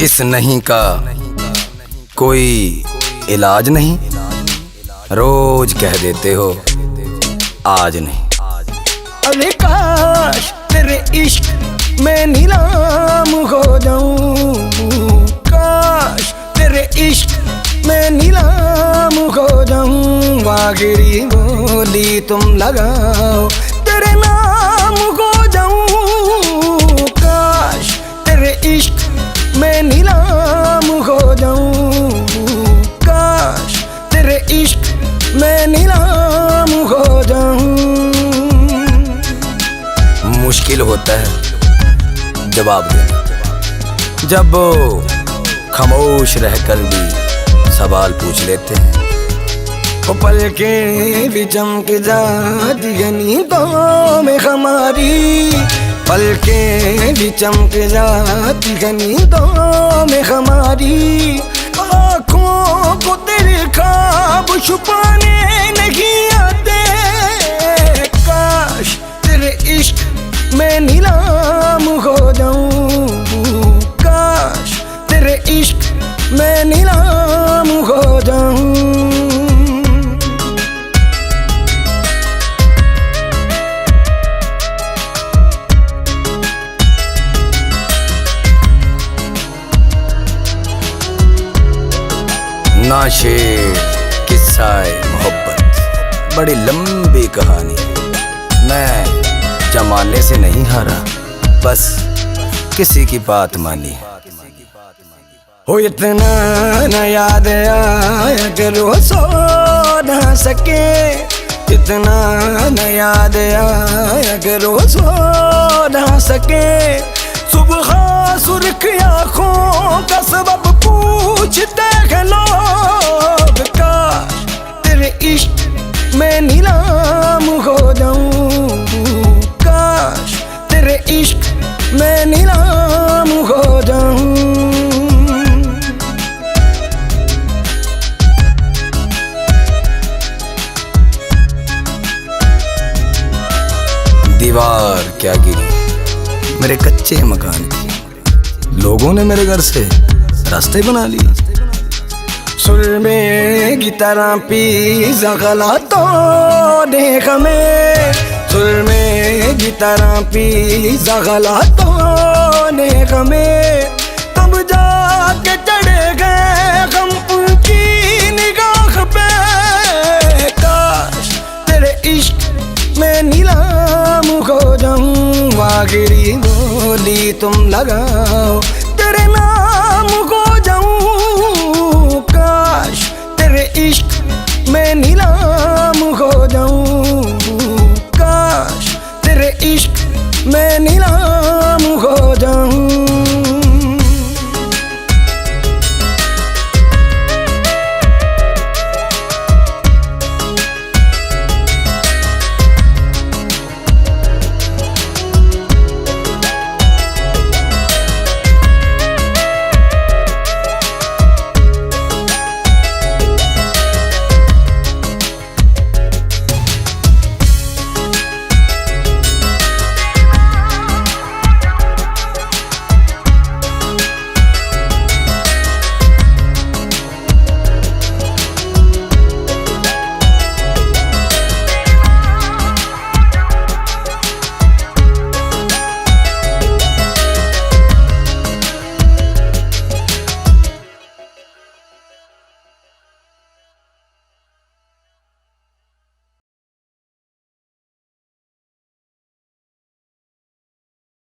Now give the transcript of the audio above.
इस नहीं का कोई इलाज नहीं, रोज कह देते हो आज नहीं। अरे काश तेरे इश्क में नीलाम हो जाऊं, काश तेरे इश्क में नीलाम हो जाऊं। आखिरी बोली तुम लगाओ तेरे नाम हो जाऊं। काश तेरे इश्क मैं नीलाम हो जाऊं, काश तेरे इश्क मैं नीलाम हो जाऊं। मुश्किल होता है जवाब देना, जब खामोश रहकर भी सवाल पूछ लेते हैं। वो पलके भी चमक जाती है नींदों में हमारी, पलके भी चमक जाती है नींदों में हमारी। आँखों को तेरे ख्वाब छुपाने नहीं आते। काश तेरे इश्क में नीलाम हो जाऊं, काश तेरे इश्क में नीलाम हो जाऊं। ना शेर किस्सा-ए मोहब्बत बड़ी लंबी कहानी, मैं जमाने से नहीं हारा, बस किसी की बात मानी। हो इतना न याद आया करो सो न सके, इतना न याद आया करो सो न सके। सुबह सुर्ख आँखों का सबब पूछते हैं लोग। काश तेरे इश्क में नीलाम हो जाऊं, काश तेरे इश्क में नीलाम हो जाऊं। दीवार क्या गिरी मेरे कच्चे मकान की, लोगों ने मेरे घर से रास्ते बना लिए। सुरमे की तरह पीसा गलातों ने हमें, सुरमे की तरह पीसा गलातों ने हमें। तब जाके चढ़े गए हम उनकी निगाह पे। काश तेरे इश्क में नीलाम हो जाऊं। आखिरी बोली तुम लगाओ